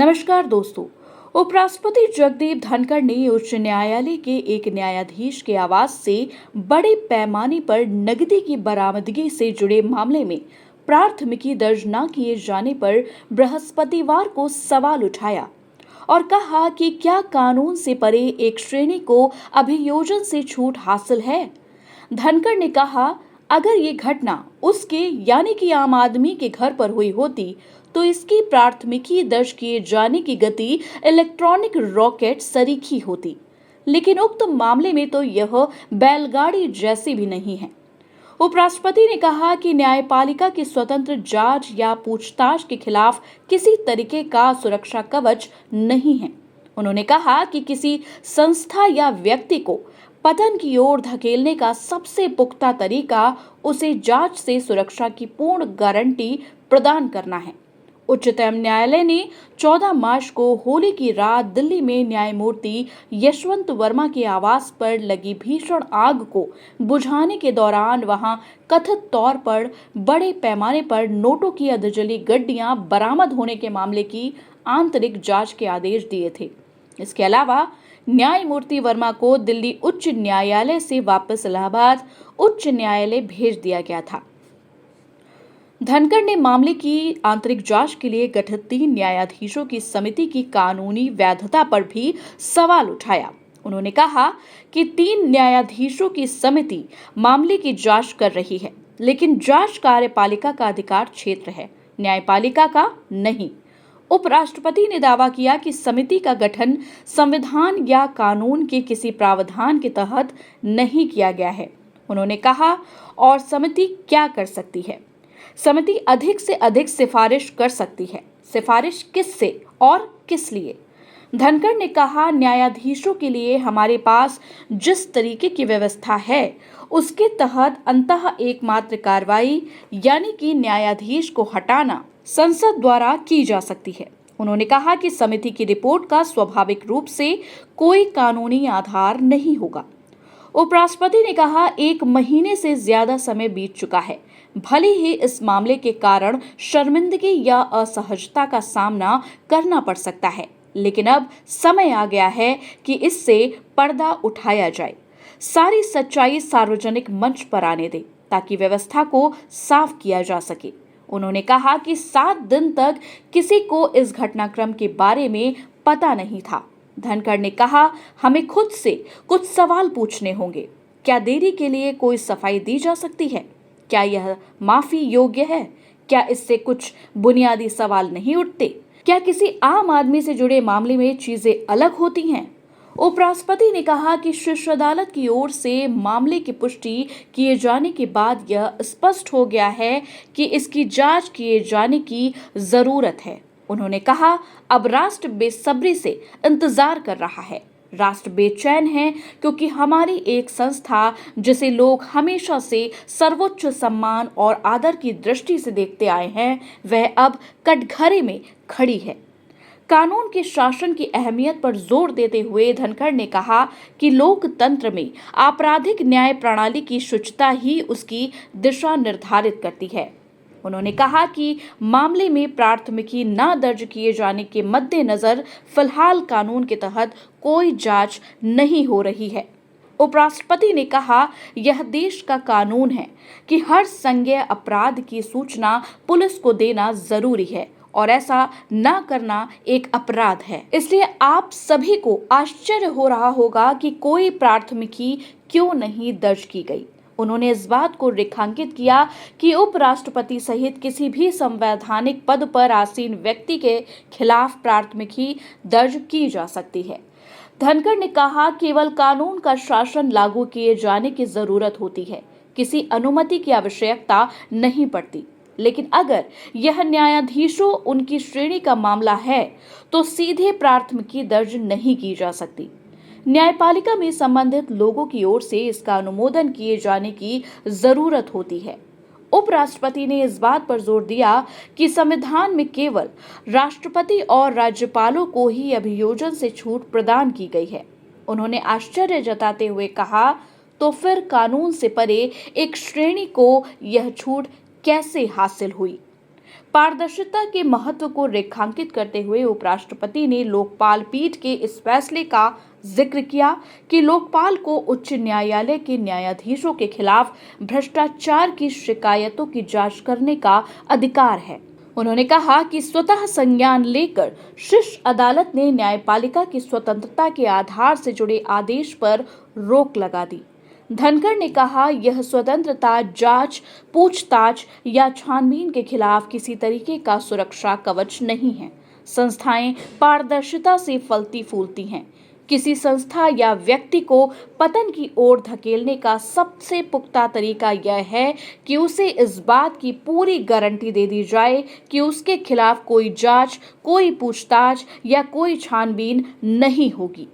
नमस्कार दोस्तों। उपराष्ट्रपति जगदीप धनखड़ ने उच्च न्यायालय के एक न्यायाधीश के आवास से बड़े पैमाने पर नकदी की बरामदगी से जुड़े मामले में प्राथमिकी दर्ज न किए जाने पर बृहस्पतिवार को सवाल उठाया और कहा कि क्या कानून से परे एक श्रेणी को अभियोजन से छूट हासिल है। धनखड़ ने कहा, अगर ये घटना उसके यानी कि आम आदमी के घर पर हुई होती तो इसकी प्राथमिकी दर्ज किए जाने की गति इलेक्ट्रॉनिक रॉकेट सरीखी होती, लेकिन उक्त मामले में तो यह बैलगाड़ी जैसी भी नहीं है। उपराष्ट्रपति ने कहा कि न्यायपालिका की स्वतंत्र जांच या पूछताछ के खिलाफ किसी तरीके का सुरक्षा कवच नहीं है। उन्होंने कहा कि किसी संस्था या व्यक्ति को पतन की ओर धकेलने का सबसे पुख्ता तरीका उसे जांच से सुरक्षा की पूर्ण गारंटी प्रदान करना है। उच्चतम न्यायालय ने 14 मार्च को होली की रात दिल्ली में न्यायमूर्ति यशवंत वर्मा के आवास पर लगी भीषण आग को बुझाने के दौरान वहां कथित तौर पर बड़े पैमाने पर नोटों की अधजली गड्डियां बरामद होने के मामले की आंतरिक जांच के आदेश दिए थे। इसके अलावा न्यायमूर्ति वर्मा को दिल्ली उच्च न्यायालय से वापस इलाहाबाद उच्च न्यायालय भेज दिया गया था। धनखड़ ने मामले की आंतरिक जांच के लिए गठित 3 न्यायाधीशों की समिति की कानूनी वैधता पर भी सवाल उठाया। उन्होंने कहा कि 3 न्यायाधीशों की समिति मामले की जांच कर रही है, लेकिन जांच कार्यपालिका का अधिकार क्षेत्र है, न्यायपालिका का नहीं। उपराष्ट्रपति ने दावा किया कि समिति का गठन संविधान या कानून के किसी प्रावधान के तहत नहीं किया गया है। उन्होंने कहा, और समिति क्या कर सकती है? समिति अधिक से अधिक सिफारिश कर सकती है। सिफारिश किससे और किस लिए? धनखड़ ने कहा, न्यायाधीशों के लिए हमारे पास जिस तरीके की व्यवस्था है उसके तहत अंततः एकमात्र कार्रवाई यानी कि न्यायाधीश को हटाना संसद द्वारा की जा सकती है। उन्होंने कहा कि समिति की रिपोर्ट का स्वाभाविक रूप से कोई कानूनी आधार नहीं होगा। उपराष्ट्रपति ने कहा, 1 महीने से ज्यादा समय बीत चुका है। भले ही इस मामले के कारण शर्मिंदगी या असहजता का सामना करना पड़ सकता है, लेकिन अब समय आ गया है कि इससे पर्दा उठाया जाए। सारी सच्चाई सार्वजनिक मंच पर आने दे ताकि व्यवस्था को साफ किया जा सके। उन्होंने कहा कि 7 दिन तक किसी को इस घटनाक्रम के बारे में पता नहीं था। धनखड़ ने कहा, हमें खुद से कुछ सवाल पूछने होंगे। क्या देरी के लिए कोई सफाई दी जा सकती है? क्या यह माफी योग्य है? क्या इससे कुछ बुनियादी सवाल नहीं उठते? क्या किसी आम आदमी से जुड़े मामले में चीजें अलग होती हैं? उपराष्ट्रपति ने कहा कि शीर्ष अदालत की ओर से मामले की पुष्टि किए जाने के बाद यह स्पष्ट हो गया है कि इसकी जांच किए जाने की जरूरत है। उन्होंने कहा, अब राष्ट्र बेसब्री से इंतजार कर रहा है। राष्ट्र बेचैन है क्योंकि हमारी एक संस्था जिसे लोग हमेशा से सर्वोच्च सम्मान और आदर की दृष्टि से देखते आए हैं, वह अब कटघरे में खड़ी है। कानून के शासन की अहमियत पर जोर देते हुए धनखड़ ने कहा कि लोकतंत्र में आपराधिक न्याय प्रणाली की शुचिता ही उसकी दिशा निर्धारित करती है। उन्होंने कहा कि मामले में प्राथमिकी न दर्ज किए जाने के मद्देनजर फिलहाल कानून के तहत कोई जांच नहीं हो रही है। उपराष्ट्रपति ने कहा, यह देश का कानून है कि हर संज्ञेय अपराध की सूचना पुलिस को देना जरूरी है और ऐसा न करना एक अपराध है। इसलिए आप सभी को आश्चर्य हो रहा होगा कि कोई प्राथमिकी क्यों नहीं दर्ज की गई। उन्होंने इस बात को रेखांकित किया कि उपराष्ट्रपति सहित किसी भी संवैधानिक पद पर आसीन व्यक्ति के खिलाफ प्राथमिकी दर्ज की जा सकती है। धनखड़ ने कहा, केवल कानून का शासन लागू किए जाने की जरूरत होती है, किसी अनुमति की आवश्यकता नहीं पड़ती। लेकिन अगर यह न्यायाधीशों उनकी श्रेणी का मामला है तो सीधे प्राथमिकी दर्ज नहीं की जा सकती। न्यायपालिका में संबंधित लोगों की ओर से इसका अनुमोदन किए जाने की जरूरत होती है। उपराष्ट्रपति ने इस बात पर जोर दिया कि संविधान में केवल राष्ट्रपति और राज्यपालों को ही अभियोजन से छूट प्रदान की गई है। उन्होंने आश्चर्य जताते हुए कहा, तो फिर कानून से परे एक श्रेणी को यह छूट कैसे हासिल हुई? पारदर्शिता के महत्व को रेखांकित करते हुए उपराष्ट्रपति ने लोकपाल पीठ के इस फैसले का जिक्र किया कि लोकपाल को उच्च न्यायालय के न्यायाधीशों के खिलाफ भ्रष्टाचार की शिकायतों की जांच करने का अधिकार है। उन्होंने कहा कि स्वतः संज्ञान लेकर शीर्ष अदालत ने न्यायपालिका की स्वतंत्रता के आधार से जुड़े आदेश पर रोक लगा दी। धनखड़ ने कहा, यह स्वतंत्रता जांच, पूछताछ या छानबीन के खिलाफ किसी तरीके का सुरक्षा कवच नहीं है। संस्थाएं पारदर्शिता से फलती फूलती हैं। किसी संस्था या व्यक्ति को पतन की ओर धकेलने का सबसे पुख्ता तरीका यह है कि उसे इस बात की पूरी गारंटी दे दी जाए कि उसके खिलाफ कोई जांच, कोई पूछताछ या कोई छानबीन नहीं होगी।